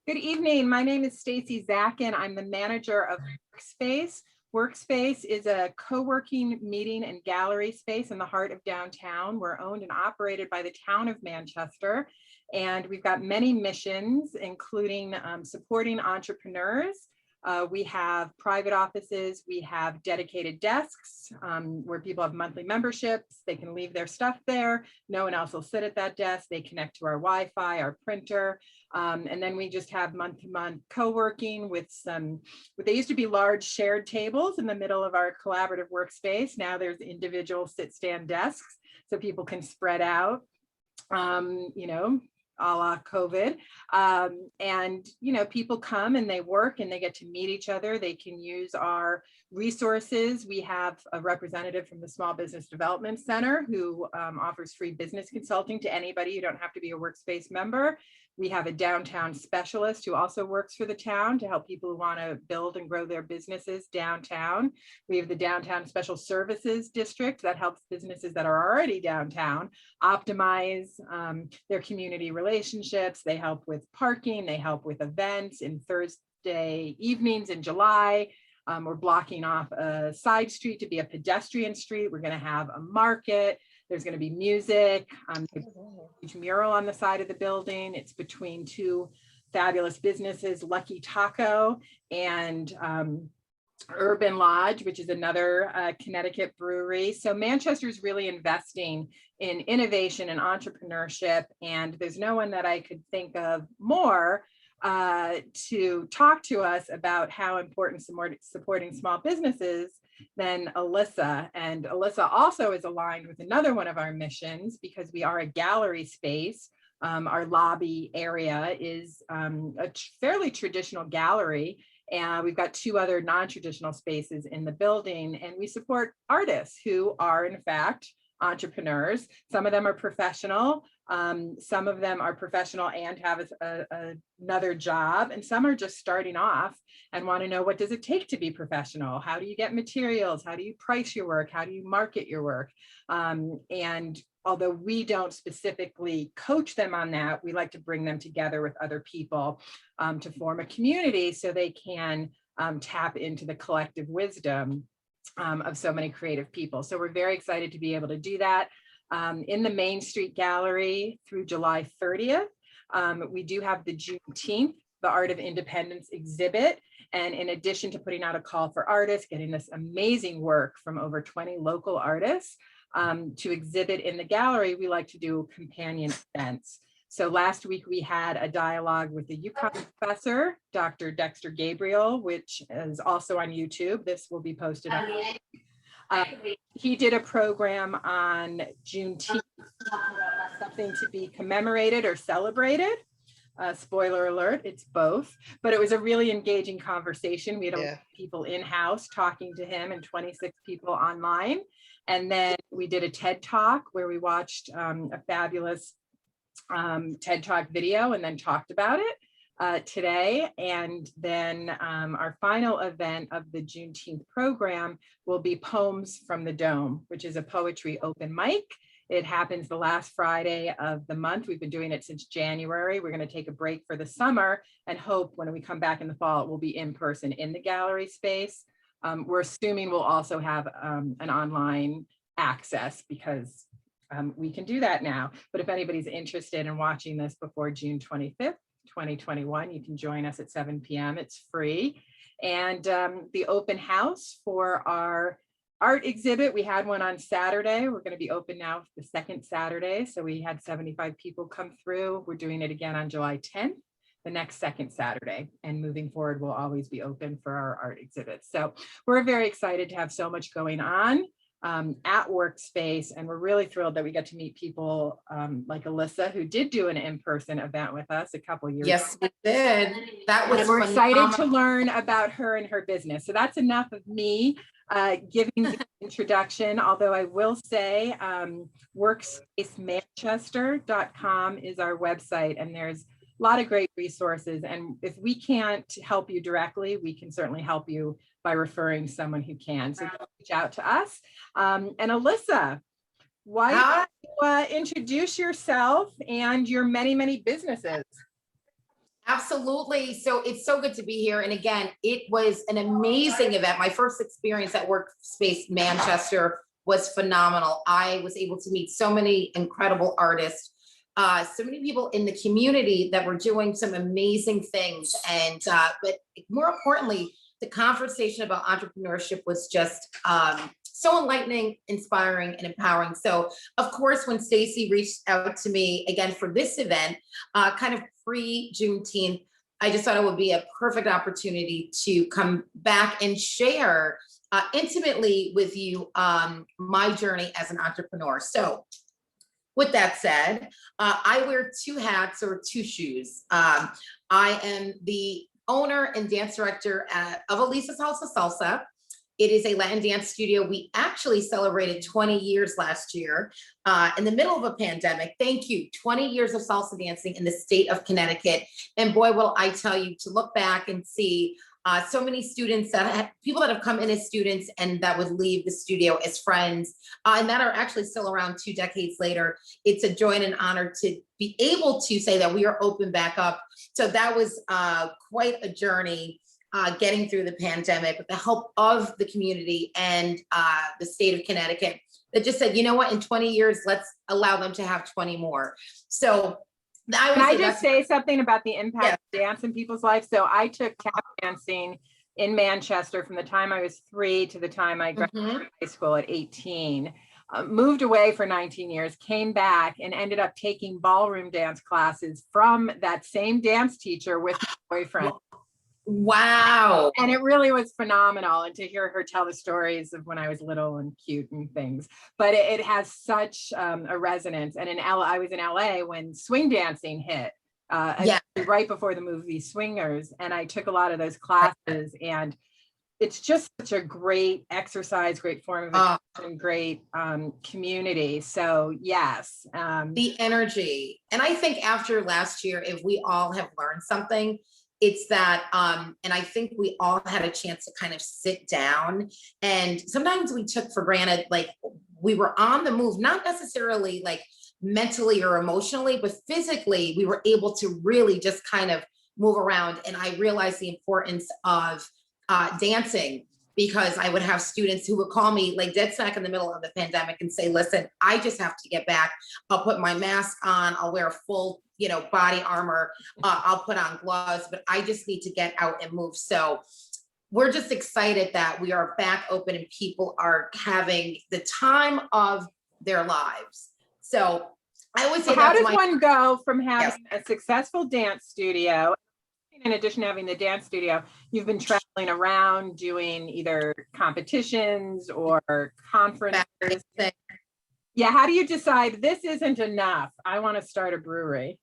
Good evening. My name is Stacy Zackin. I'm the manager of Workspace. Workspace is a co-working meeting and gallery space in the heart of downtown. We're owned and operated by the town of Manchester, and we've got many missions, including supporting entrepreneurs. We have private offices, we have dedicated desks where people have monthly memberships. They can leave their stuff there. No one else will sit at that desk. They connect to our Wi-Fi, our printer. And then we just have month-to-month co-working with they used to be large shared tables in the middle of our collaborative workspace. Now there's individual sit-stand desks so people can spread out, a la COVID. And, people come and they work and they get to meet each other. They can use our resources. We have a representative from the Small Business Development Center who offers free business consulting to anybody. You don't have to be a Workspace member. We have a downtown specialist who also works for the town to help people who want to build and grow their businesses downtown. We have the Downtown Special Services District that helps businesses that are already downtown optimize their community relationships. They help with parking, they help with events. In Thursday evenings in July, we're blocking off a side street to be a pedestrian street. We're going to have a market. There's going to be music, a huge mural on the side of the building. It's between two fabulous businesses, Lucky Taco and Urban Lodge, which is another Connecticut brewery. So Manchester's really investing in innovation and entrepreneurship, and there's no one that I could think of more to talk to us about how important supporting small businesses than Alyssa. And Alyssa also is aligned with another one of our missions because we are a gallery space. Our lobby area is a fairly traditional gallery, and we've got two other non-traditional spaces in the building, and we support artists who are in fact entrepreneurs. Some of them are professional, some of them are professional and have another job, and some are just starting off and want to know, what does it take to be professional? How do you get materials? How do you price your work? How do you market your work? And although we don't specifically coach them on that, we like to bring them together with other people to form a community so they can tap into the collective wisdom of so many creative people. So we're very excited to be able to do that in the Main Street Gallery through July 30th. We do have the Juneteenth, the Art of Independence exhibit. And in addition to putting out a call for artists, getting this amazing work from over 20 local artists to exhibit in the gallery, we like to do companion events. So last week we had a dialogue with the UConn professor, Dr. Dexter Gabriel, which is also on YouTube. This will be posted on. He did a program on Juneteenth, something to be commemorated or celebrated. Spoiler alert, it's both, but it was a really engaging conversation. We had a lot of people in-house talking to him and 26 people online. And then we did a TED Talk where we watched a fabulous TED Talk video and then talked about it today. And then our final event of the Juneteenth program will be Poems from the Dome, which is a poetry open mic. It happens the last Friday of the month. We've been doing it since January. We're going to take a break for the summer and hope when we come back in the fall, it will be in person in the gallery space. We're assuming we'll also have an online access because we can do that now. But if anybody's interested in watching this before June 25th, 2021, you can join us at 7 p.m. It's free. And the open house for our art exhibit, we had one on Saturday. We're going to be open now the second Saturday. So we had 75 people come through. We're doing it again on July 10th, the next second Saturday. And moving forward, we'll always be open for our art exhibits. So we're very excited to have so much going on at Workspace, and we're really thrilled that we get to meet people like Alyssa, who did do an in-person event with us a couple years ago. Yes, we did. That was we're excited to learn about her and her business. So that's enough of me giving the introduction, although I will say workspacemanchester.com is our website, and there's a lot of great resources. And if we can't help you directly, we can certainly help you by referring someone who can. So reach out to us. And Alyssa, why don't you introduce yourself and your many, many businesses? Absolutely. So it's so good to be here. And again, it was an amazing event. My first experience at Workspace Manchester was phenomenal. I was able to meet so many incredible artists, so many people in the community that were doing some amazing things. And but more importantly, the conversation about entrepreneurship was just so enlightening, inspiring, and empowering. So, of course, when Stacy reached out to me again for this event, kind of pre-Juneteenth, I just thought it would be a perfect opportunity to come back and share intimately with you my journey as an entrepreneur. So, with that said, I wear two hats or two shoes. I am the owner and dance director of Elisa's House of Salsa. It is a Latin dance studio. We actually celebrated 20 years last year in the middle of a pandemic. Thank you. 20 years of salsa dancing in the state of Connecticut. And boy, will I tell you, to look back and see so many students people that have come in as students and that would leave the studio as friends, and that are actually still around 2 decades later. It's a joy and an honor to be able to say that we are open back up. So that was quite a journey. Getting through the pandemic with the help of the community and the state of Connecticut that just said, you know what, in 20 years, let's allow them to have 20 more. So Can I just say something about the impact of dance in people's lives? So I took tap dancing in Manchester from the time I was 3 to the time I graduated high school at 18. Moved away for 19 years, came back and ended up taking ballroom dance classes from that same dance teacher with my boyfriend. Wow. And it really was phenomenal. And to hear her tell the stories of when I was little and cute and things, but it has such a resonance. And I was in LA when swing dancing hit, right before the movie Swingers. And I took a lot of those classes, and it's just such a great exercise, great form of expression, great community. So yes. The energy. And I think after last year, if we all have learned something, it's that, and I think we all had a chance to kind of sit down, and sometimes we took for granted, like we were on the move, not necessarily like mentally or emotionally, but physically, we were able to really just kind of move around. And I realized the importance of dancing, because I would have students who would call me like dead smack in the middle of the pandemic and say, listen, I just have to get back. I'll put my mask on, I'll wear a full, body armor, I'll put on gloves, but I just need to get out and move. So we're just excited that we are back open and people are having the time of their lives. So I always say, how does one go from having a successful dance studio, in addition to having the dance studio, you've been traveling around doing either competitions or conferences? Yeah, how do you decide this isn't enough, I want to start a brewery?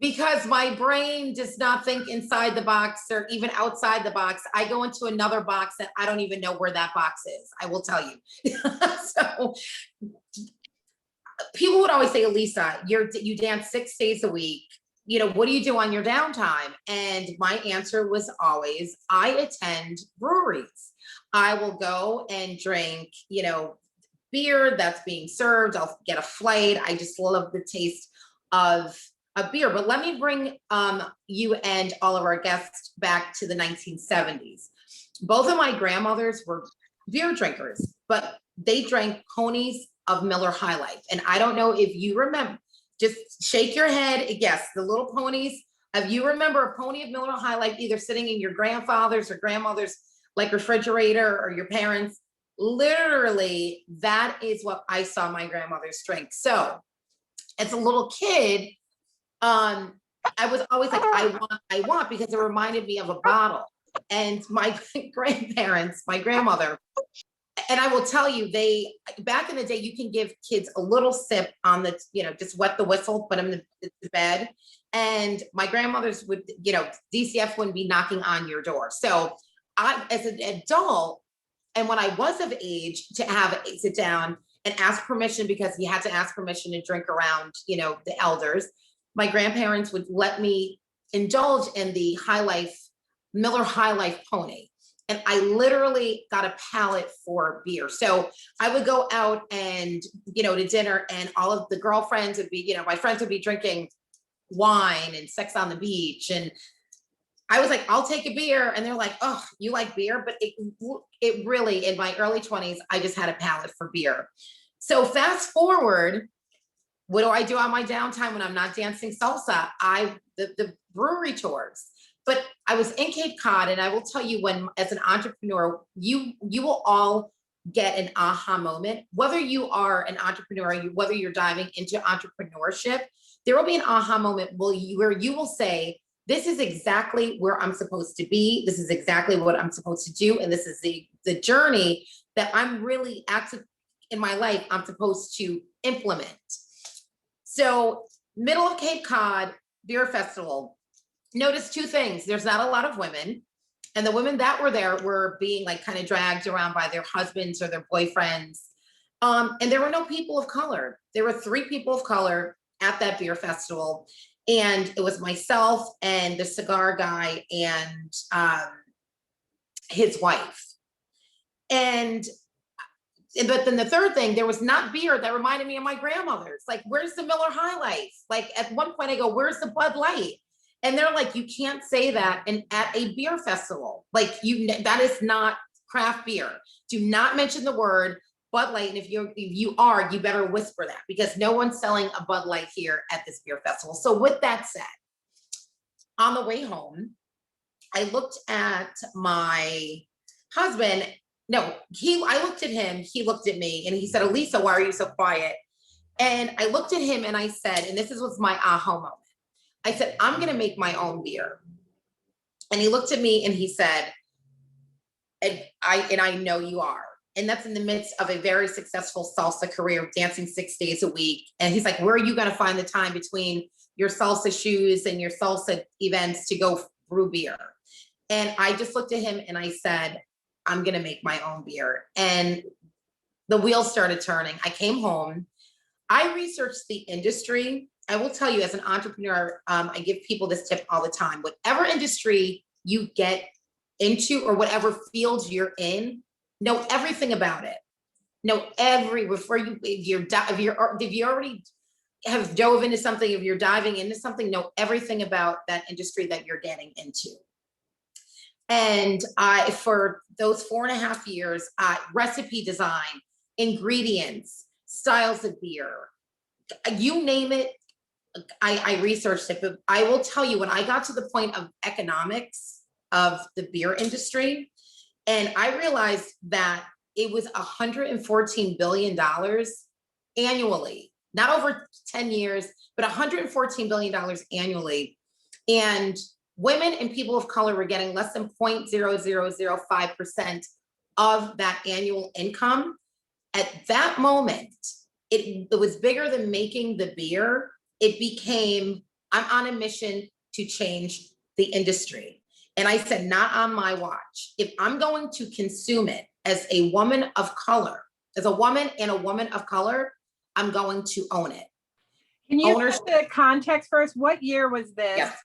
Because my brain does not think inside the box or even outside the box. I go into another box that I don't even know where that box is, I will tell you. So people would always say, Elisa, you dance 6 days a week. What do you do on your downtime? And my answer was always, I attend breweries. I will go and drink, beer that's being served. I'll get a flight. I just love the taste of a beer. But let me bring you and all of our guests back to the 1970s. Both of my grandmothers were beer drinkers, but they drank ponies of Miller High Life. And I don't know if you remember, just shake your head. Yes, the little ponies. If you remember a pony of Miller High Life, either sitting in your grandfather's or grandmother's like refrigerator or your parents', literally, that is what I saw my grandmother's drink. So as a little kid, I was always like, I want, because it reminded me of a bottle. And my grandparents, my grandmother, and I will tell you, back in the day, you can give kids a little sip on the, just wet the whistle, put them in the bed. And my grandmothers would, DCF wouldn't be knocking on your door. So I, as an adult, and when I was of age to sit down and ask permission, because you had to ask permission to drink around, the elders, my grandparents would let me indulge in the Miller High Life pony. And I literally got a palate for beer. So I would go out and, to dinner, and all of the girlfriends would be, my friends would be drinking wine and Sex on the Beach. And I was like, I'll take a beer. And they're like, oh, you like beer? But it really, in my early 20s, I just had a palate for beer. So fast forward, what do I do on my downtime when I'm not dancing salsa? The brewery tours. But I was in Cape Cod, and I will tell you, when as an entrepreneur, you will all get an aha moment. Whether you are an entrepreneur, whether you're diving into entrepreneurship, there will be an aha moment where you will say, this is exactly where I'm supposed to be. This is exactly what I'm supposed to do. And this is the journey that I'm really active in my life, I'm supposed to implement. So middle of Cape Cod Beer Festival, notice two things. There's not a lot of women. And the women that were there were being like kind of dragged around by their husbands or their boyfriends. And there were no people of color. There were 3 people of color at that beer festival. And it was myself and the cigar guy and his wife. But then the third thing, there was not beer that reminded me of my grandmother's. Like, where's the Miller High Life? Like, at one point I go, where's the Bud Light? And they're like, you can't say that at a beer festival. Like, that is not craft beer. Do not mention the word Bud Light. And if you are, you better whisper that, because no one's selling a Bud Light here at this beer festival. So with that said, on the way home, I looked at my husband. No, I looked at him, he looked at me, and he said, Elisa, why are you so quiet? And I looked at him and I said, and this was my aha moment. I said, I'm going to make my own beer. And he looked at me and he said, and I know you are. And that's in the midst of a very successful salsa career, dancing 6 days a week. And he's like, where are you going to find the time between your salsa shoes and your salsa events to go brew beer? And I just looked at him and I said, I'm going to make my own beer. And the wheels started turning. I came home. I researched the industry. I will tell you, as an entrepreneur, I give people this tip all the time. Whatever industry you get into or whatever field you're in, know everything about it. Know if you already have dove into something, if you're diving into something, know everything about that industry that you're getting into. And for those 4.5 years, recipe design, ingredients, styles of beer, you name it, I researched it. But I will tell you, when I got to the point of economics of the beer industry, and I realized that it was $114 billion annually, not over 10 years, but $114 billion annually. And women and people of color were getting less than 0.0005% of that annual income. At that moment, it was bigger than making the beer. It became, I'm on a mission to change the industry. And I said, not on my watch. If I'm going to consume it as a woman of color, as a woman and a woman of color, I'm going to own it. Can you put the context first? What year was this? Yes.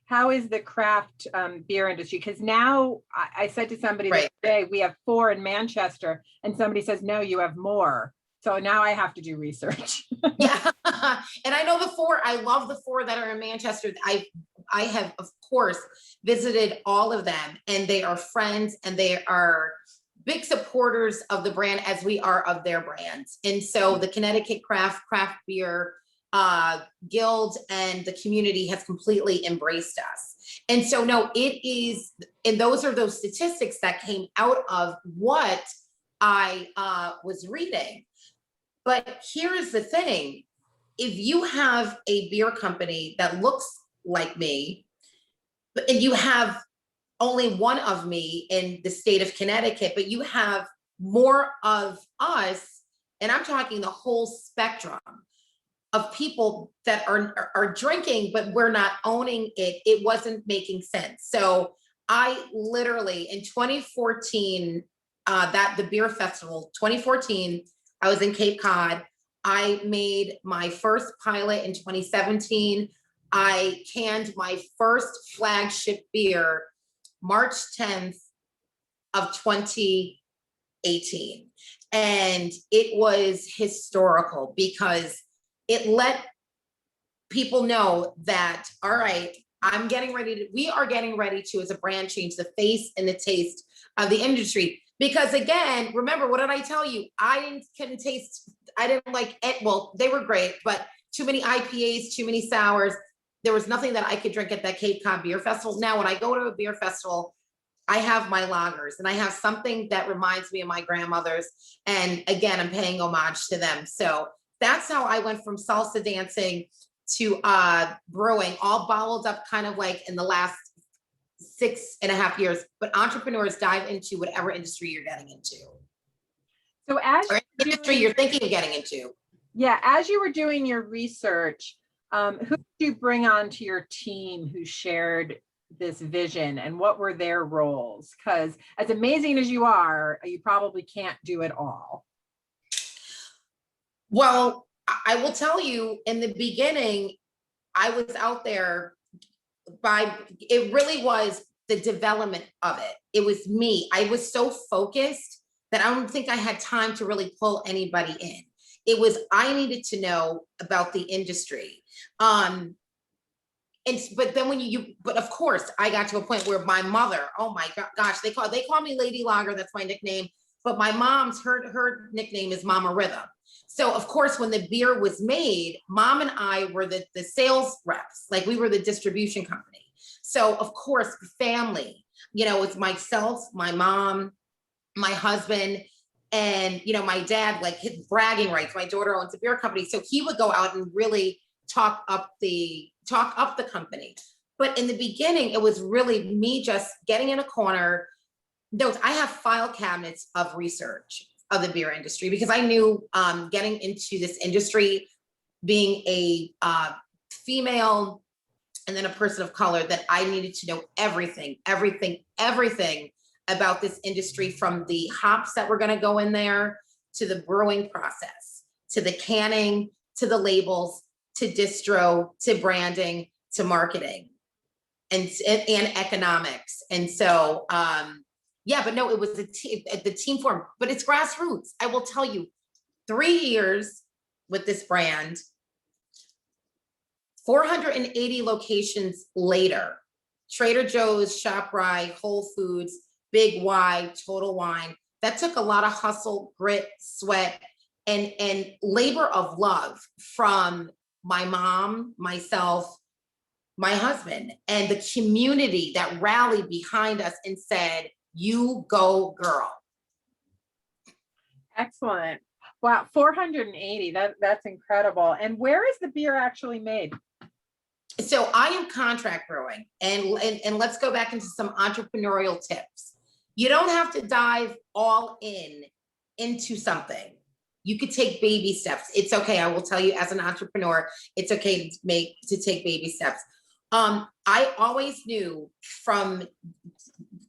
How is the craft beer industry? Because now I said to somebody Right. today, we have 4 in Manchester, and somebody says, no, you have more. So now I have to do research. Yeah. And I know the 4, I love the 4 that are in Manchester. I have, of course, visited all of them, and they are friends and they are big supporters of the brand as we are of their brands. And so the Connecticut Craft Beer Guild and the community has completely embraced us. And so, no, it is, and those are those statistics that came out of what I was reading. But here's the thing. If you have a beer company that looks like me, and you have only one of me in the state of Connecticut, but you have more of us, and I'm talking the whole spectrum of people that are drinking, but we're not owning it, it wasn't making sense. So I literally, in 2014, the beer festival, 2014, I was in Cape Cod. I made my first pilot in 2017. I canned my first flagship beer March 10th of 2018. And it was historical because it let people know that, all right, we are getting ready to, as a brand, change the face and the taste of the industry. Because again, remember, what did I tell you? I didn't like it. Well, they were great, but too many IPAs, too many sours. There was nothing that I could drink at that Cape Cod Beer Festival. Now, when I go to a beer festival, I have my lagers and I have something that reminds me of my grandmothers. And again, I'm paying homage to them. So that's how I went from salsa dancing to brewing, all bottled up kind of like in the last 6.5 years. But entrepreneurs dive into whatever industry you're getting into. So as or industry you're thinking of getting into. Yeah, as you were doing your research, who did you bring onto your team who shared this vision, and what were their roles? Because as amazing as you are, you probably can't do it all. Well, I will tell you, in the beginning, I was out there it really was the development of it. It was me. I was so focused that I don't think I had time to really pull anybody in. It was, I needed to know about the industry. But then but of course I got to a point where my mother, oh my gosh, they call me Lady Lager. That's my nickname. But my mom's, her nickname is Mama Rhythm. So of course, when the beer was made, Mom and I were the sales reps, like we were the distribution company. So of course, family, it's myself, my mom, my husband, and my dad, like his bragging rights. My daughter owns a beer company, so he would go out and really talk up the company. But in the beginning, it was really me just getting in a corner. I have file cabinets of research of the beer industry, because I knew getting into this industry, being a female and then a person of color, that I needed to know everything about this industry, from the hops that were going to go in there, to the brewing process, to the canning, to the labels, to distro, to branding, to marketing, and economics. And so, yeah, but no, it was the team form, but it's grassroots. I will tell you, 3 years with this brand, 480 locations later, Trader Joe's, ShopRite, Whole Foods, Big Y, Total Wine. That took a lot of hustle, grit, sweat, and labor of love from my mom, myself, my husband, and the community that rallied behind us and said, "You go, girl." Excellent. Wow, 480, that's incredible. And where is the beer actually made? So I am contract brewing, and let's go back into some entrepreneurial tips. You don't have to dive all into something. You could take baby steps. It's okay. I will tell you, as an entrepreneur, it's okay to take baby steps. I always knew from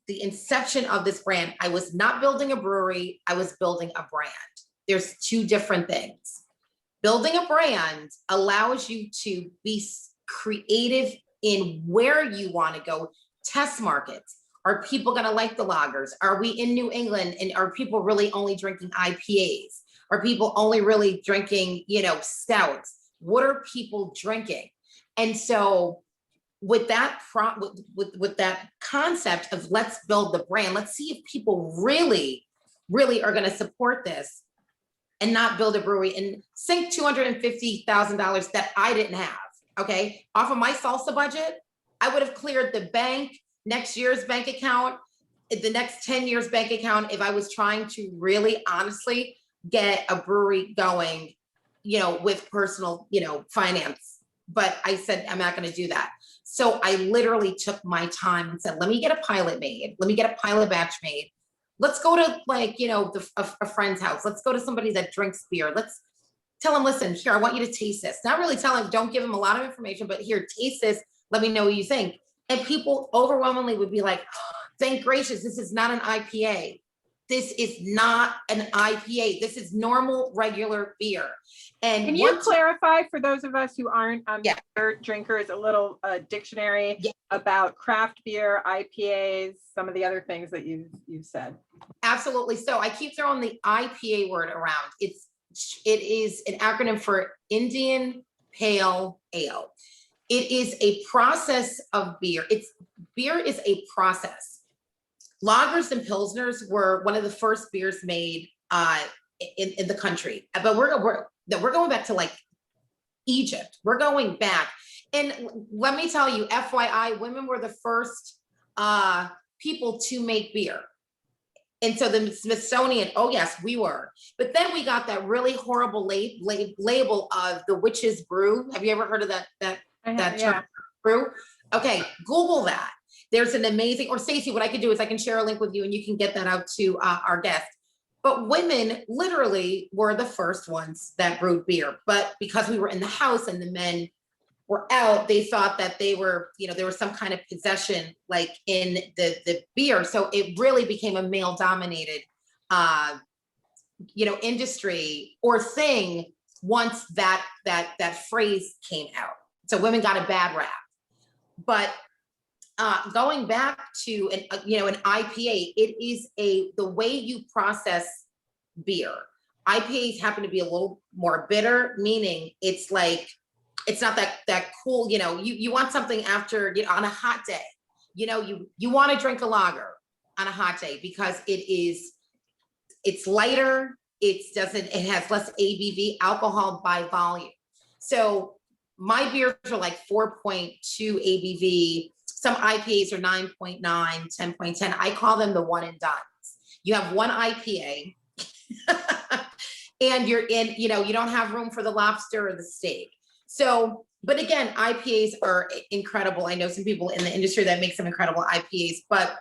the inception of this brand, I was not building a brewery, I was building a brand. There's two different things. Building a brand allows you to be creative in where you want to go, test markets. Are people going to like the lagers? Are we in New England, and are people really only drinking IPAs? Are people only really drinking, stouts? What are people drinking? And so with that with that concept of, let's build the brand, let's see if people really are going to support this, and not build a brewery and sink $250,000 that I didn't have. Okay, off of my salsa budget, I would have cleared the bank, next year's bank account, the next 10 years bank account, if I was trying to really honestly get a brewery going, with personal, finance. But I said, I'm not going to do that. So I literally took my time and said, let me get a pilot made. Let me get a pilot batch made. Let's go to a friend's house. Let's go to somebody that drinks beer. Let's tell them, listen, here, I want you to taste this. Not really tell them, don't give them a lot of information, but here, taste this. Let me know what you think. And people overwhelmingly would be like, oh, thank gracious, this is not an IPA. This is not an IPA. This is normal, regular beer. And can you clarify for those of us who aren't beer drinkers, a little dictionary about craft beer, IPAs, some of the other things that you've said? Absolutely. So I keep throwing the IPA word around. It is an acronym for Indian pale ale. It is a process of beer. Beer is a process. Lagers and pilsners were one of the first beers made in the country, but we're going back to like Egypt. We're going back, and let me tell you, FYI, women were the first people to make beer. And so the Smithsonian, oh yes, we were. But then we got that really horrible label of the witch's brew. Have you ever heard of that term, Yeah. brew? Okay, Google that. There's an amazing, or Stacey, what I can do is I can share a link with you and you can get that out to our guests. But women literally were the first ones that brewed beer. But because we were in the house and the men were out, they thought that they were, there was some kind of possession like in the beer. So it really became a male dominated, industry or thing once that phrase came out. So women got a bad rap. But going back to an IPA, it is the way you process beer. IPAs happen to be a little more bitter, meaning it's like, it's not that cool, you want something after, on a hot day, you want to drink a lager on a hot day because it's lighter. It has less ABV, alcohol by volume. So my beers are like 4.2 ABV. Some IPAs are 9.9, 10.10. I call them the one and dones. You have one IPA and you're in, you don't have room for the lobster or the steak. So, but again, IPAs are incredible. I know some people in the industry that make some incredible IPAs, but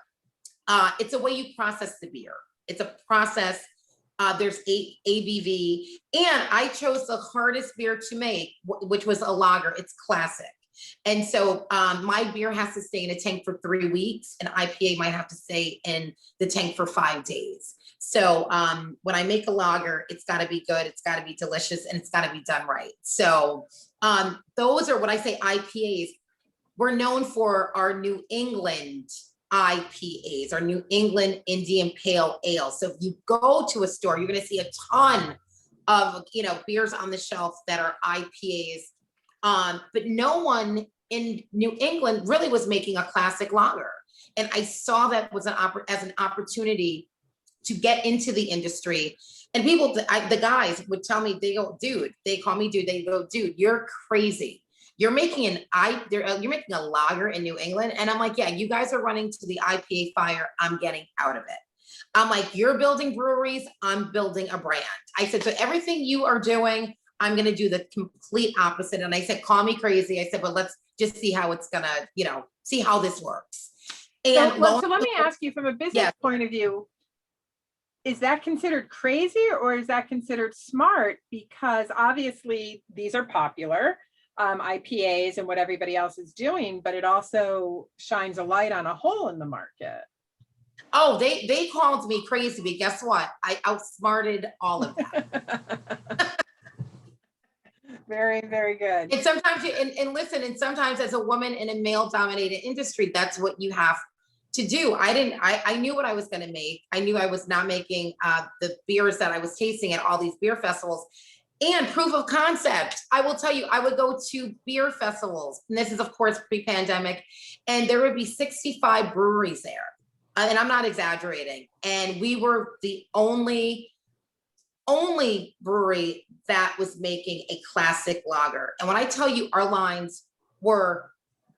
it's a way you process the beer. It's a process. There's ABV, and I chose the hardest beer to make, which was a lager. It's classic. And so my beer has to stay in a tank for 3 weeks. An IPA might have to stay in the tank for 5 days. So when I make a lager, it's got to be good. It's got to be delicious, and it's got to be done right. So those are what I say IPAs. We're known for our New England IPAs, our New England Indian Pale Ale. So if you go to a store, you're going to see a ton of, beers on the shelf that are IPAs. But no one in New England really was making a classic lager. And I saw that was as an opportunity to get into the industry. And people, the guys would tell me, they go, dude, they call me dude, they go, dude, you're crazy. You're making you're making a lager in New England. And I'm like, yeah, you guys are running to the IPA fire. I'm getting out of it. I'm like, you're building breweries. I'm building a brand. I said, so everything you are doing, I'm going to do the complete opposite. And I said, call me crazy. I said, but let's just see how it's going to, see how this works. And so let me ask you from a business point of view, is that considered crazy or is that considered smart? Because obviously these are popular IPAs and what everybody else is doing, but it also shines a light on a hole in the market. Oh, they called me crazy, but guess what? I outsmarted all of them. Very, very good. And sometimes and sometimes as a woman in a male dominated industry, that's what you have to do. I knew what I was going to make. I knew I was not making the beers that I was tasting at all these beer festivals. And proof of concept, I will tell you, I would go to beer festivals, and this is of course pre-pandemic, and there would be 65 breweries there. And I'm not exaggerating. And we were the only brewery that was making a classic lager. And when I tell you, our lines were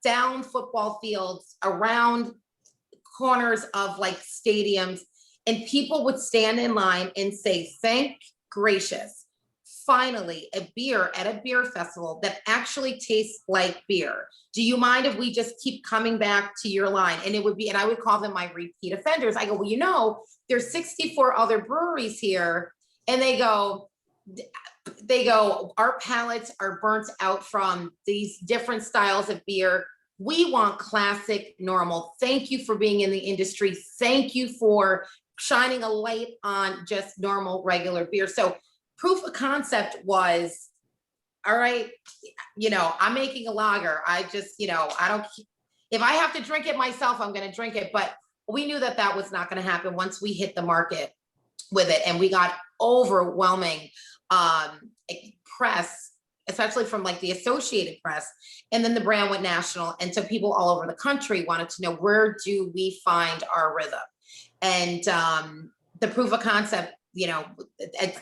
down football fields, around corners of like stadiums, and people would stand in line and say, thank gracious, finally a beer at a beer festival that actually tastes like beer. Do you mind if we just keep coming back to your line? And it would be, and I would call them my repeat offenders. I go, well, there's 64 other breweries here. And they go, our palates are burnt out from these different styles of beer. We want classic, normal. Thank you for being in the industry. Thank you for shining a light on just normal, regular beer. So proof of concept was, all right, I'm making a lager. I just, I don't, if I have to drink it myself, I'm going to drink it. But we knew that was not going to happen once we hit the market with it. And we got overwhelming press, especially from like the Associated Press. And then the brand went national. And so people all over the country wanted to know, where do we find our rhythm? And the proof of concept,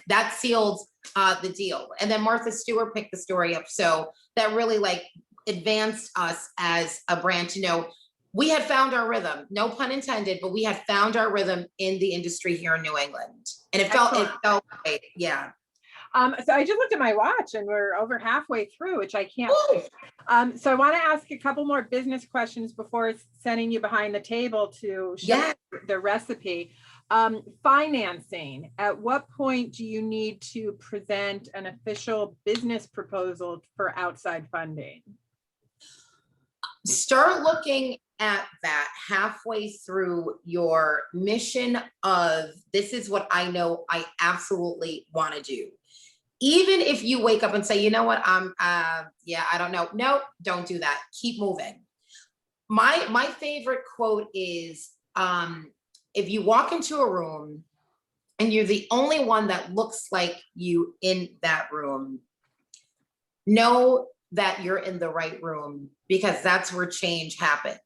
that sealed the deal. And then Martha Stewart picked the story up. So that really like advanced us as a brand to know we had found our rhythm, no pun intended, but we had found our rhythm in the industry here in New England. And it felt great. Yeah. So I just looked at my watch and we're over halfway through, which I can't. So I want to ask a couple more business questions before sending you behind the table to show the recipe. Financing, at what point do you need to present an official business proposal for outside funding? Start looking at that halfway through your mission of, this is what I know I absolutely want to do. Even if you wake up and say, you know what, I don't know. No, don't do that. Keep moving. My favorite quote is, if you walk into a room and you're the only one that looks like you in that room, know that you're in the right room, because that's where change happens.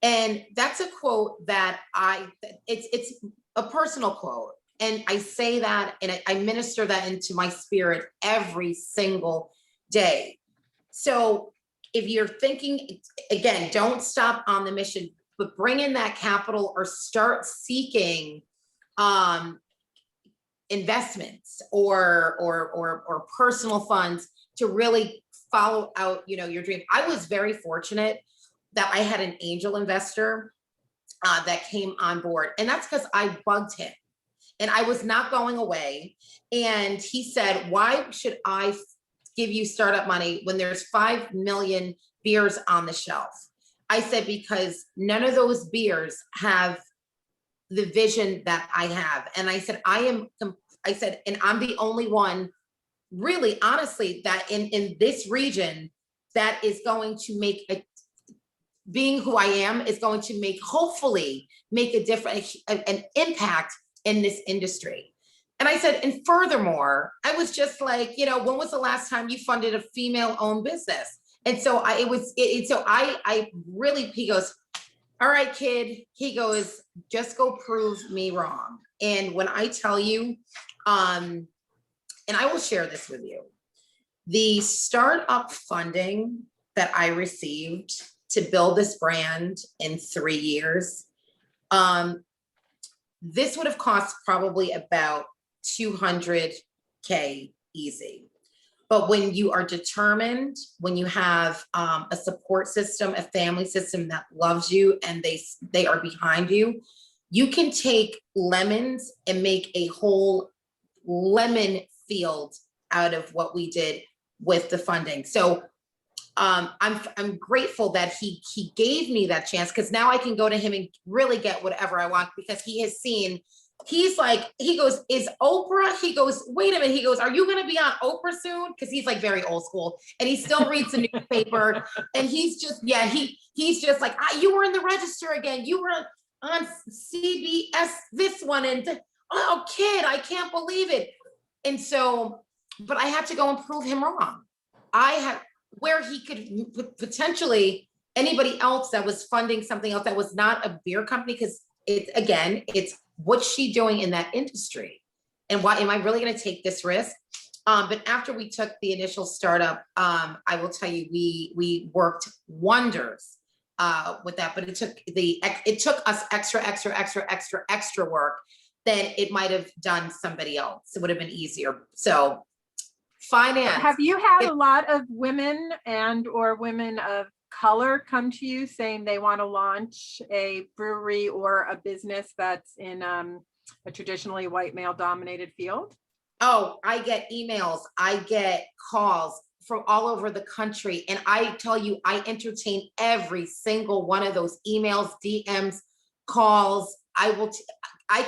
And that's a quote that it's a personal quote. And I say that and I minister that into my spirit every single day. So if you're thinking, again, don't stop on the mission, but bring in that capital or start seeking investments or personal funds to really follow out, your dream. I was very fortunate that I had an angel investor that came on board. And that's because I bugged him and I was not going away. And he said, why should I give you startup money when there's 5 million beers on the shelf? I said, because none of those beers have the vision that I have. And I said, and I'm the only one, really, honestly, that in this region that is going to make being who I am is going to hopefully make a difference, an impact in this industry. And I said, and furthermore, I was just like, when was the last time you funded a female-owned business? And so I really, he goes, all right, kid, he goes, just go prove me wrong. And when I tell you, and I will share this with you, the startup funding that I received to build this brand in 3 years, this would have cost probably about $200K easy. But when you are determined, when you have a support system, a family system that loves you and they are behind you, you can take lemons and make a whole lemon field out of what we did with the funding. So I'm grateful that he gave me that chance, because now I can go to him and really get whatever I want, because he has seen. He goes, is Oprah? He goes, wait a minute. He goes, are you going to be on Oprah soon? Because he's like very old school and he still reads the newspaper. And he's just, he's just like, you were in the Register again. You were on CBS, this one. And oh, kid, I can't believe it. And so, but I had to go and prove him wrong. Where he could potentially, anybody else that was funding something else that was not a beer company, because it's what's she doing in that industry? And why am I really going to take this risk? But after we took the initial startup, I will tell you, we worked wonders with that, but it took us extra work than it might have done somebody else. It would have been easier. So finance. Have you had a lot of women or women of color come to you saying they want to launch a brewery or a business that's in a traditionally white male dominated field? Oh, I get emails, I get calls from all over the country. And I tell you, I entertain every single one of those emails, DMs, calls. I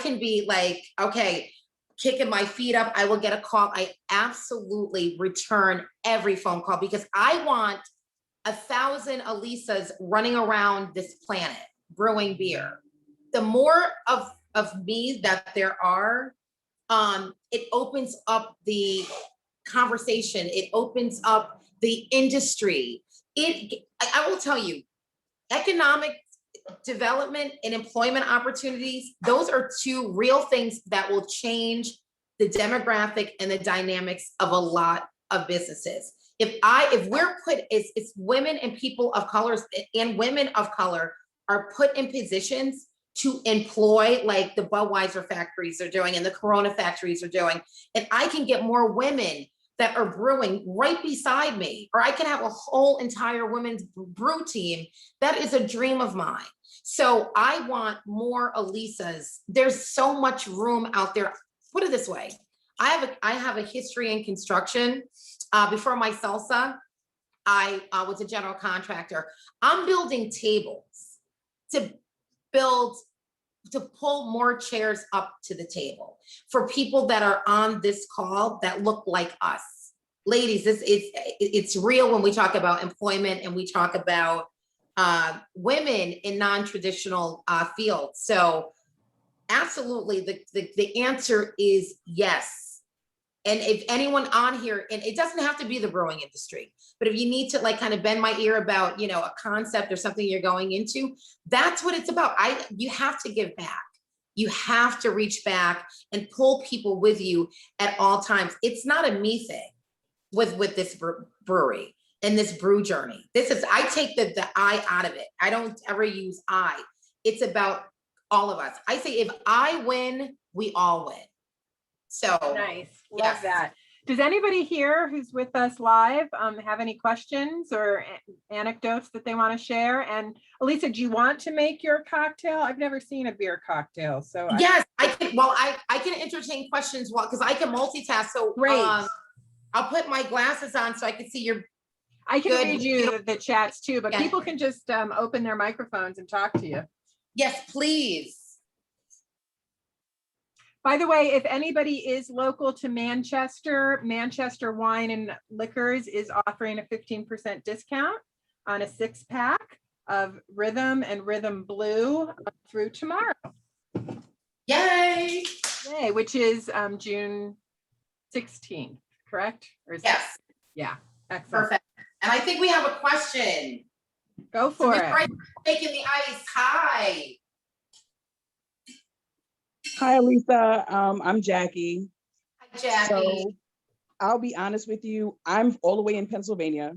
can be like, okay, kicking my feet up. I will get a call. I absolutely return every phone call, because I want 1,000 Alisas running around this planet brewing beer. The more of me that there are, it opens up the conversation. It opens up the industry. I will tell you, economic development and employment opportunities, those are two real things that will change the demographic and the dynamics of a lot of businesses. If we're put, it's women and people of color and women of color are put in positions to employ, like the Budweiser factories are doing and the Corona factories are doing, and I can get more women that are brewing right beside me, or I can have a whole entire women's brew team, that is a dream of mine. So I want more Alisas. There's so much room out there. Put it this way, I have a history in construction. Before my salsa, I was a general contractor. I'm building tables to pull more chairs up to the table for people that are on this call that look like us. Ladies, it's real when we talk about employment and we talk about women in non-traditional fields. So absolutely, the answer is yes. And if anyone on here, and it doesn't have to be the brewing industry, but if you need to like kind of bend my ear about, you know, a concept or something you're going into, that's what it's about. You have to give back. You have to reach back and pull people with you at all times. It's not a me thing with this brewery and this brew journey. I take the I out of it. I don't ever use I. It's about all of us. I say if I win, we all win. So nice. Love yes. that. Does anybody here who's with us live have any questions or anecdotes that they want to share? And Elisa, do you want to make your cocktail? I've never seen a beer cocktail. So yes, I can. Well, I can entertain questions because I can multitask. So great. I'll put my glasses on so I can see your. I can read you the chats too, but yeah. People can just open their microphones and talk to you. Yes, please. By the way, if anybody is local to Manchester, Manchester Wine and Liquors is offering a 15% discount on a 6-pack of Rhythm and Rhythm Blue through tomorrow. Yay! Yay, which is June 16th, correct? Or is yes. Yeah, excellent. Perfect. And I think we have a question. Go for it. Making the ice. Hi. Hi, Lisa. I'm Jackie. Hi, Jackie. So I'll be honest with you. I'm all the way in Pennsylvania,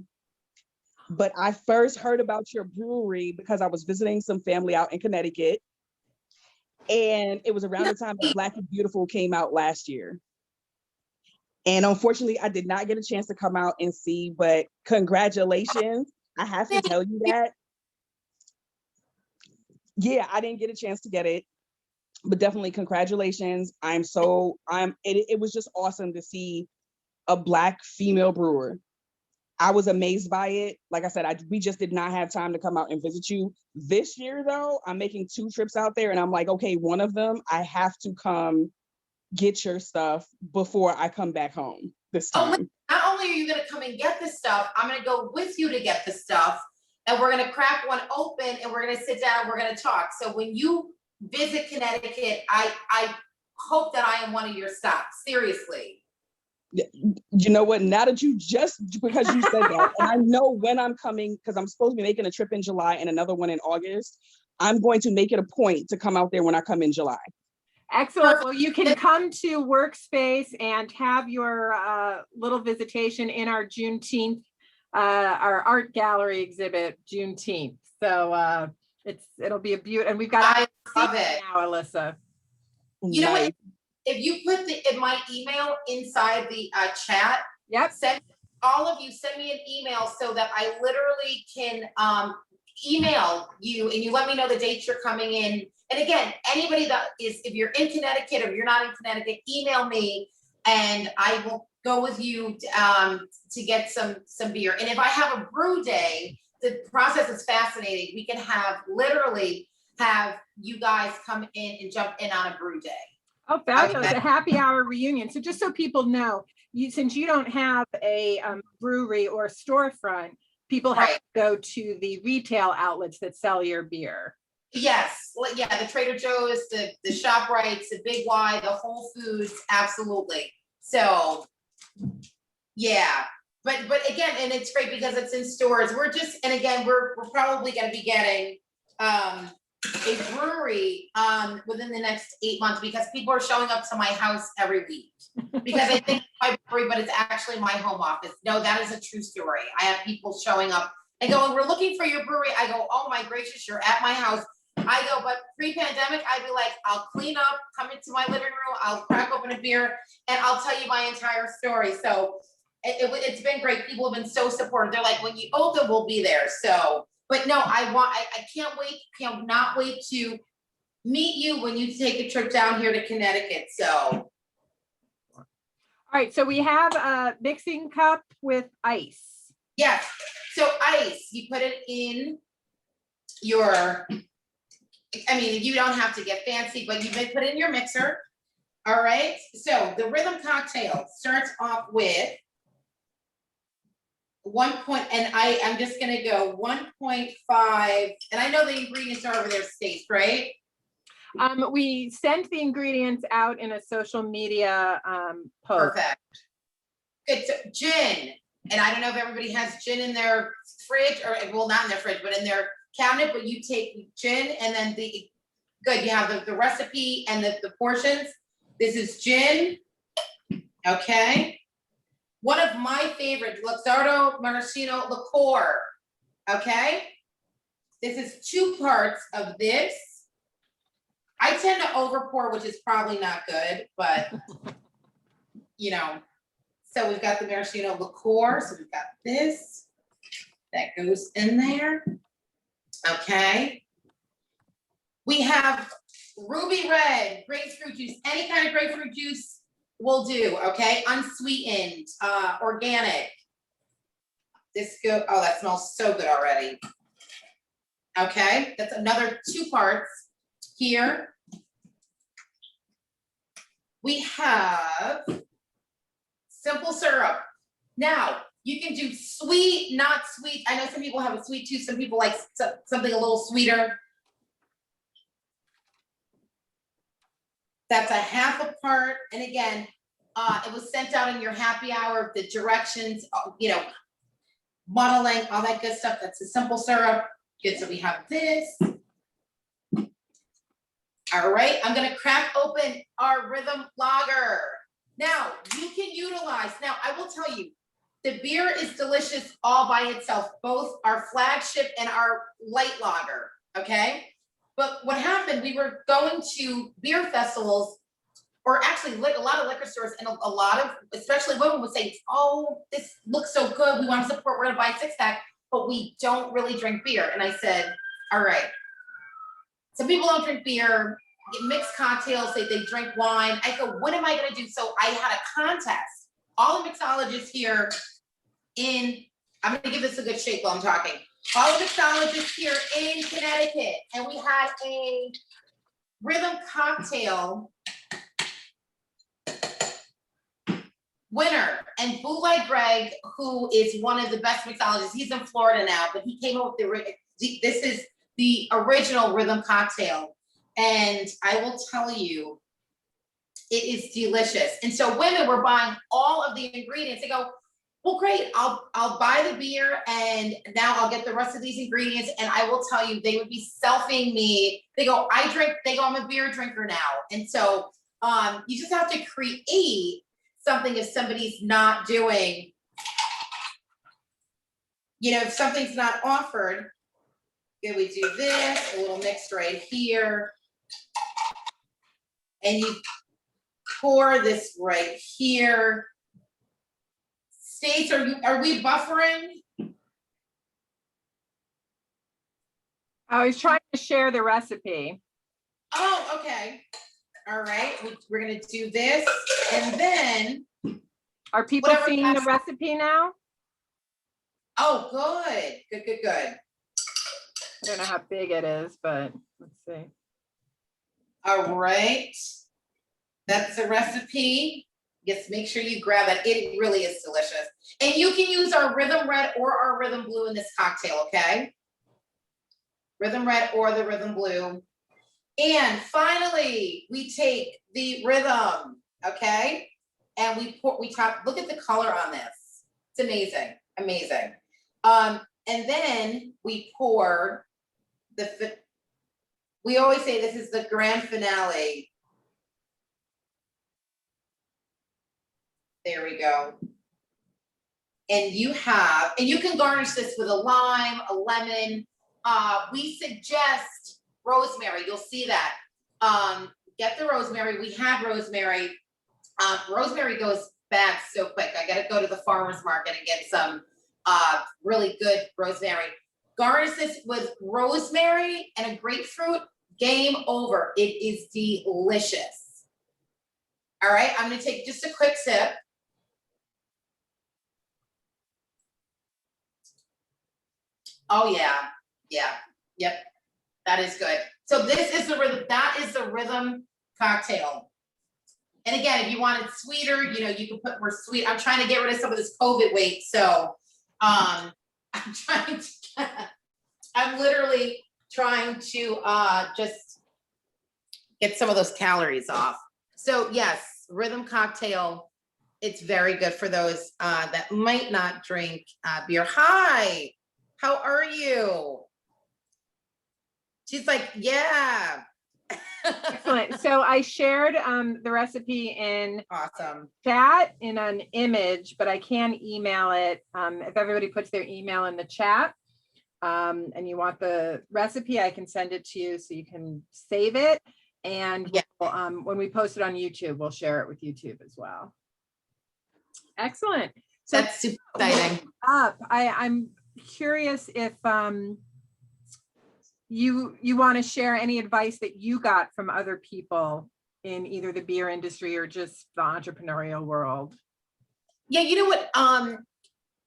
but I first heard about your brewery because I was visiting some family out in Connecticut. And it was around the time that Black and Beautiful came out last year. And unfortunately, I did not get a chance to come out and see, but congratulations. I have to tell you that. Yeah, I didn't get a chance to get it. But definitely congratulations. It was just awesome to see a Black female brewer. I was amazed by it. Like I said, we just did not have time to come out and visit you. This year though, I'm making 2 trips out there and I'm like, okay, one of them, I have to come get your stuff before I come back home this time. Not only are you gonna come and get the stuff, I'm gonna go with you to get the stuff and we're gonna crack one open and we're gonna sit down and we're gonna talk. So when you visit Connecticut, I hope that I am one of your stops. Seriously. You know what? Now that because you said that, and I know when I'm coming, because I'm supposed to be making a trip in July and another one in August, I'm going to make it a point to come out there when I come in July. Excellent. Well, you can come to Workspace and have your little visitation in our Juneteenth, our art gallery exhibit, Juneteenth. So it'll be a beauty, and we've got. I love it now, Alyssa. You know what? If you put my email inside the chat, yep. All of you send me an email so that I literally can email you and you let me know the dates you're coming in. And again, anybody that is, if you're in Connecticut or you're not in Connecticut, email me and I will go with you to get some beer. And if I have a brew day, the process is fascinating. We can literally have you guys come in and jump in on a brew day. Oh, fabulous. A happy hour reunion. So just so people know, since you don't have a brewery or a storefront, people have to go to the retail outlets that sell your beer. Yes. Yeah, the Trader Joe's, the ShopRites, the Big Y, the Whole Foods, absolutely. So Yeah, but again, and it's great because it's in stores. We're just, and again, we're probably gonna be getting a brewery within the next 8 months because people are showing up to my house every week. Because I think it's my brewery, but it's actually my home office. No, that is a true story. I have people showing up and going, "We're looking for your brewery." I go, "Oh my gracious, you're at my house." I go, but pre-pandemic, I'd be like, "I'll clean up, come into my living room, I'll crack open a beer, and I'll tell you my entire story." So it's been great. People have been so supportive. They're like, "When you open, we'll be there." So, but no, I can't wait, cannot wait to meet you when you take a trip down here to Connecticut. So, All right, so we have a mixing cup with ice. yes. So ice, you put it in your, I mean, you don't have to get fancy, but you may put it in your mixer. All right. So the rhythm cocktail starts off with 1 and I'm just gonna go 1.5, and I know the ingredients are over there staged, right? We sent the ingredients out in a social media post. Perfect. Good. So gin, and I don't know if everybody has gin in their fridge, or well, not in their fridge, but in their cabinet. But you take gin, and then good. You have the recipe and the portions. This is gin. Okay. One of my favorites, Luxardo Maraschino liqueur. Okay. This is 2 parts of this. I tend to over pour, which is probably not good, but you know. So we've got the maraschino liqueur. So we've got this that goes in there. Okay. We have ruby red grapefruit juice. Any kind of grapefruit juice will do. Okay. Unsweetened, organic. Oh, that smells so good already. Okay. That's another 2 parts here. We have simple syrup. Now, you can do sweet, not sweet. I know some people have a sweet tooth. Some people like something a little sweeter. That's a half a part. And again, it was sent out in your happy hour, the directions, modeling, all that good stuff. That's a simple syrup. Good, so we have this. All right, I'm gonna crack open our rhythm lager. Now, you can utilize, now I will tell you, the beer is delicious all by itself, both our flagship and our light lager, okay? But what happened, we were going to beer festivals, or actually a lot of liquor stores, and a lot of, especially women would say, "Oh, this looks so good, we want to support, we're gonna buy a 6-pack, but we don't really drink beer." And I said, all right, some people don't drink beer, get mixed cocktails, they drink wine. I go, what am I gonna do? So I had a contest. All the mixologists here I'm gonna give this a good shake while I'm talking. All the mixologists here in Connecticut, and we had a rhythm cocktail winner. And Boulay Greg, who is one of the best mixologists, he's in Florida now, but he came up with this is the original rhythm cocktail. And I will tell you, it is delicious. And so women were buying all of the ingredients. They go, well, great, I'll buy the beer, and now I'll get the rest of these ingredients. And I will tell you, they would be selfing me. They go, I'm a beer drinker now. And so you just have to create something if somebody's not doing, if something's not offered. Okay, we do this, a little mix right here. And you pour this right here. States, are we buffering? I was trying to share the recipe. Oh, okay. All right, we're gonna do this, and then. Are people seeing the recipe now? Oh, good. I don't know how big it is, but let's see. All right. That's the recipe. Just make sure you grab it. It really is delicious. And you can use our rhythm red or our rhythm blue in this cocktail, okay? Rhythm red or the rhythm blue. And finally, we take the rhythm, okay? And we top, look at the color on this. It's amazing, amazing. And then we pour we always say this is the grand finale. There we go. And you can garnish this with a lime, a lemon. We suggest rosemary. You'll see that. Get the rosemary. We have rosemary. Rosemary goes bad so quick. I got to go to the farmer's market and get some really good rosemary. Garnish this with rosemary and a grapefruit. Game over. It is delicious. All right, I'm going to take just a quick sip. Oh yeah, yep. That is good. So this is the rhythm. That is the rhythm cocktail. And again, if you want it sweeter, you know, you can put more sweet. I'm trying to get rid of some of this COVID weight, so I'm literally trying to just get some of those calories off. So yes, rhythm cocktail. It's very good for those that might not drink beer. Hi, how are you? She's like, yeah. Excellent. So I shared the recipe in Awesome. chat in an image, but I can email it. If everybody puts their email in the chat and you want the recipe, I can send it to you so you can save it. And Yeah. when we post it on YouTube, we'll share it with YouTube as well. Excellent. So That's super exciting. I'm curious if you want to share any advice that you got from other people in either the beer industry or just the entrepreneurial world. Yeah, you know what?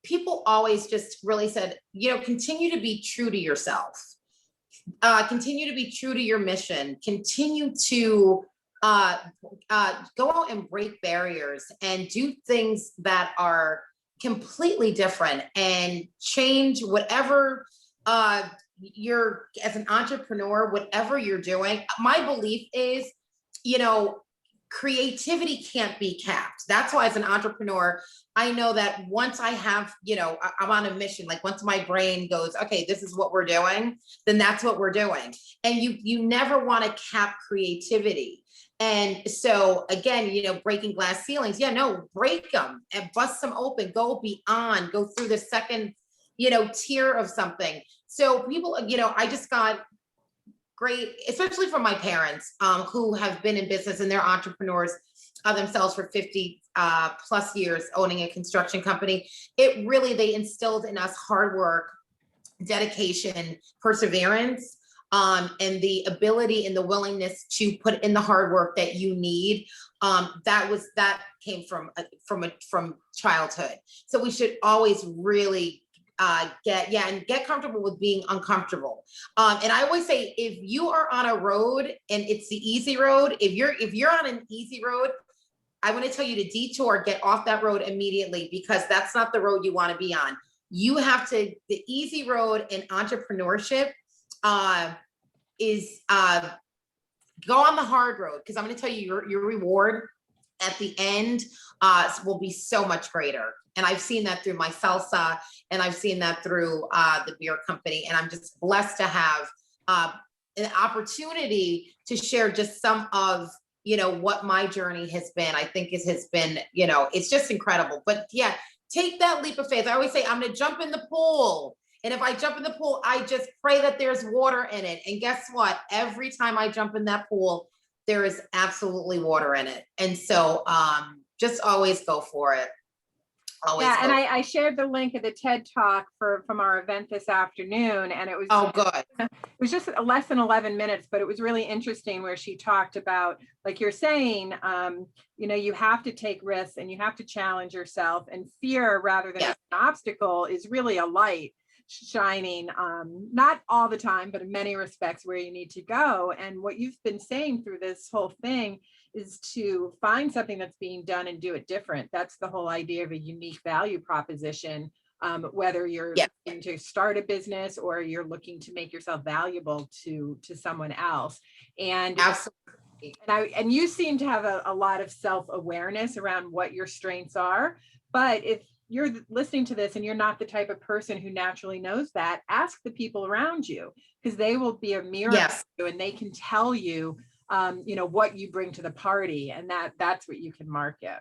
People always just really said, you know, continue to be true to yourself. Continue to be true to your mission. Continue to go out and break barriers and do things that are completely different and change whatever you're, as an entrepreneur, whatever you're doing. My belief is, you know, creativity can't be capped. That's why as an entrepreneur, I know that once I have, you know, I'm on a mission, like once my brain goes, okay, this is what we're doing, then that's what we're doing. And you never want to cap creativity. And so again, you know, breaking glass ceilings, yeah, no, break them and bust them open, go beyond, go through the second, you know, tier of something. So people, you know, I just got great, especially from my parents who have been in business and they're entrepreneurs themselves for 50 plus years owning a construction company. It really, they instilled in us hard work, dedication, perseverance, and the ability and the willingness to put in the hard work that you need. That came from childhood. So we should always really get comfortable with being uncomfortable. And I always say, if you are on a road and it's the easy road, if you're on an easy road, I want to tell you to detour, get off that road immediately, because that's not the road you want to be on. You have to, the easy road in entrepreneurship is go on the hard road, because I'm going to tell you your reward at the end will be so much greater. And I've seen that through my salsa, and I've seen that through the beer company. And I'm just blessed to have an opportunity to share just some of, you know, what my journey has been. I think it has been, you know, it's just incredible. But yeah, take that leap of faith. I always say, I'm going to jump in the pool. And if I jump in the pool, I just pray that there's water in it. And guess what? Every time I jump in that pool, there is absolutely water in it. And so just always go for it. Yeah, and I shared the link of the TED Talk from our event this afternoon, and it was good. It was just less than 11 minutes, but it was really interesting where she talked about, like you're saying, you know, you have to take risks and you have to challenge yourself, and fear, rather than an obstacle, is really a light shining, not all the time, but in many respects, where you need to go. And what you've been saying through this whole thing is to find something that's being done and do it different. That's the whole idea of a unique value proposition, whether you're looking to start a business or you're looking to make yourself valuable to someone else. And absolutely. And you seem to have a lot of self-awareness around what your strengths are. But if you're listening to this and you're not the type of person who naturally knows that, ask the people around you, because they will be a mirror Yes. to you and they can tell you, what you bring to the party, and that's what you can market.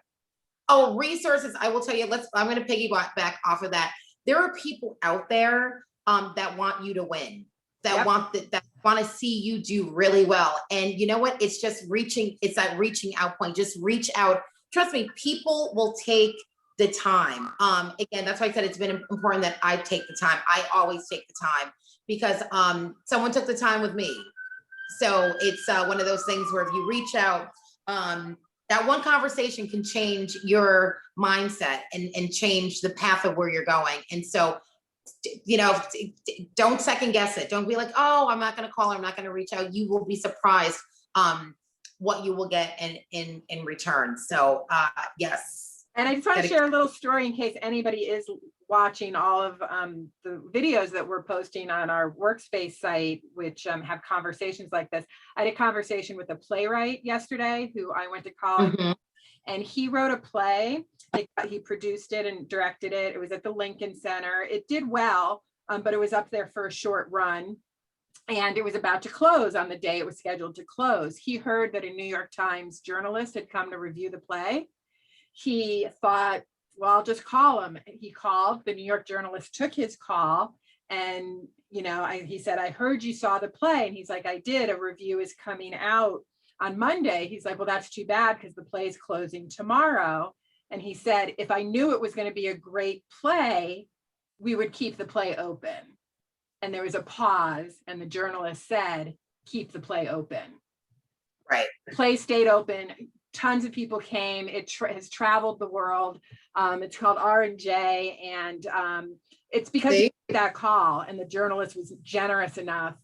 Oh, resources. I will tell you, I'm going to piggyback back off of that. There are people out there that want you to win, that Yep. that want to see you do really well. And you know what? It's just it's that reaching out point. Just reach out. Trust me, people will take the time. Again, that's why I said it's been important that I take the time. I always take the time because someone took the time with me. So it's one of those things where if you reach out, that one conversation can change your mindset and change the path of where you're going. And so, don't second guess it. Don't be like, oh, I'm not going to call her, I'm not going to reach out. You will be surprised what you will get in return. So yes. And I just want to share a little story in case anybody is watching all of the videos that we're posting on our workspace site, which have conversations like this. I had a conversation with a playwright yesterday who I went to college, and he wrote a play. He produced it and directed it. It was at the Lincoln Center. It did well, but it was up there for a short run. And it was about to close on the day it was scheduled to close. He heard that a New York Times journalist had come to review the play. He thought, well, I'll just call him. He called, the New York journalist took his call, and, he said, I heard you saw the play. And he's like, I did. A review is coming out on Monday. He's like, well, that's too bad because the play is closing tomorrow. And he said, if I knew it was going to be a great play, we would keep the play open. And there was a pause, and the journalist said, keep the play open. Right. The play stayed open. Tons of people came. It has traveled the world. It's called R&J, and it's because he made that call, and the journalist was generous enough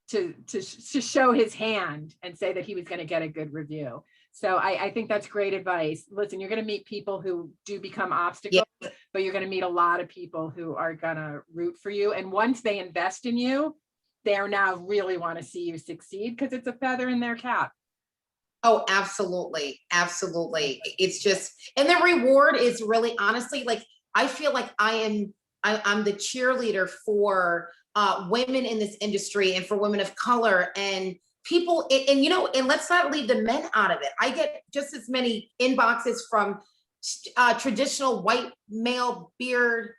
to show his hand and say that he was going to get a good review. So I think that's great advice. Listen, you're going to meet people who do become obstacles, but you're going to meet a lot of people who are going to root for you. And once they invest in you, they now really want to see you succeed because it's a feather in their cap. Oh, absolutely. Absolutely. It's just, and the reward is really, honestly, like, I feel like I'm the cheerleader for women in this industry and for women of color and people. And let's not leave the men out of it. I get just as many inboxes from traditional white male beard,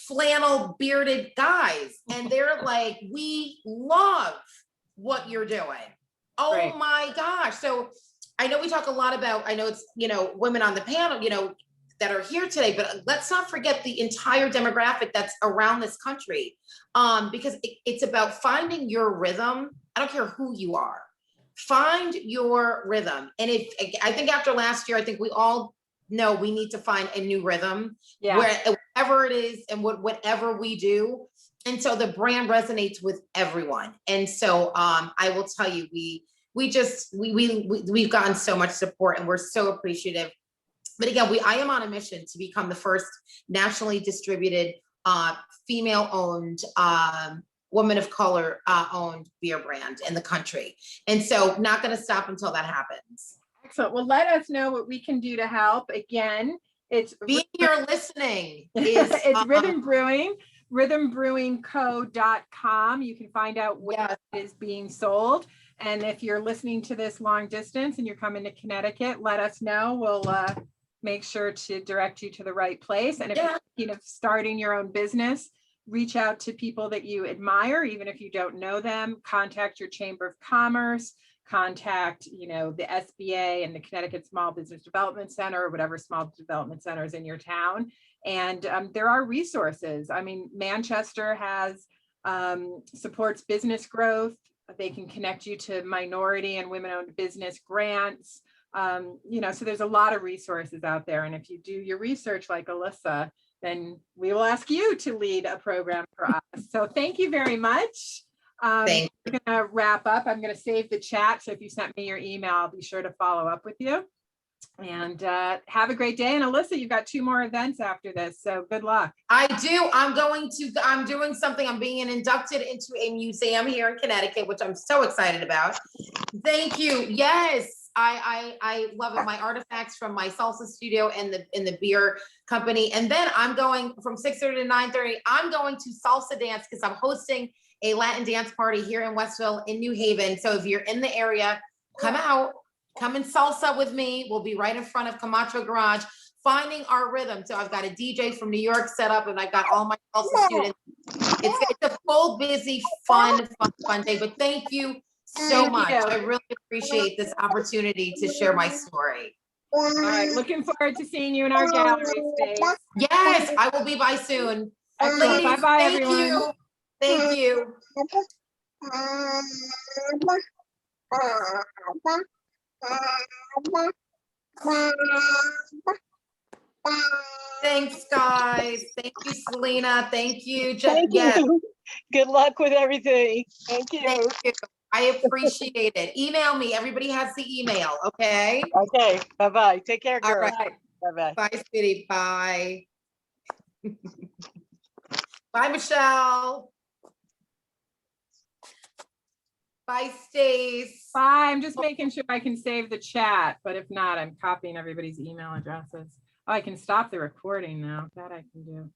flannel bearded guys. And they're like, we love what you're doing. Oh, right. My gosh. So I know we talk a lot about, I know it's, women on the panel, that are here today, but let's not forget the entire demographic that's around this country. Because it's about finding your rhythm. I don't care who you are, find your rhythm. And I think after last year, I think we all know we need to find a new rhythm, wherever it is and whatever we do. And so the brand resonates with everyone. And so I will tell you, we've gotten so much support, and we're so appreciative. But again, I am on a mission to become the first nationally distributed, female-owned, woman of color owned beer brand in the country. And so not going to stop until that happens. Excellent. Well, let us know what we can do to help. Again, it's being here listening. It's Rhythm Brewing. rhythmbrewingco.com. You can find out what is being sold. And if you're listening to this long distance and you're coming to Connecticut, let us know. We'll make sure to direct you to the right place. And if you're thinking of starting your own business, reach out to people that you admire, even if you don't know them. Contact your Chamber of Commerce, contact, the SBA and the Connecticut Small Business Development Center, or whatever small development centers in your town. And there are resources. I mean, Manchester has supports business growth. They can connect you to minority and women-owned business grants. So there's a lot of resources out there. And if you do your research like Alyssa, then we will ask you to lead a program for us. So thank you very much. We're going to wrap up. I'm going to save the chat. So if you sent me your email, I'll be sure to follow up with you. And have a great day. And Alyssa, you've got 2 more events after this, so good luck. I do. I'm doing something. I'm being inducted into a museum here in Connecticut, which I'm so excited about. Thank you. Yes. I love it. My artifacts from my salsa studio and the beer company. And then I'm going from 6:30 to 9:30. I'm going to salsa dance because I'm hosting a Latin dance party here in Westville in New Haven. So if you're in the area, come out, come and salsa with me. We'll be right in front of Camacho Garage, finding our rhythm. So I've got a DJ from New York set up, and I've got all my salsa students. It's a full, busy, fun day. But thank you so Thank much. you. I really appreciate this opportunity to share my story. All right, looking forward to seeing you in our gallery space. Yes, I will be by soon. Excellent. Ladies, Bye-bye, thank everyone. you. Thank you. Thanks, guys. Thank you, Selena. Thank you. Thank Yes, you. Good luck with everything. Thank you. thank you. I appreciate it. Email me. Everybody has the email, okay? Okay. Bye-bye. Take care, All girl. right. Bye-bye. Bye, sweetie. Bye. Bye, Michelle. Bye, Stace. Bye. I'm just making sure I can save the chat, but if not, I'm copying everybody's email addresses. Oh, I can stop the recording now. That I can do.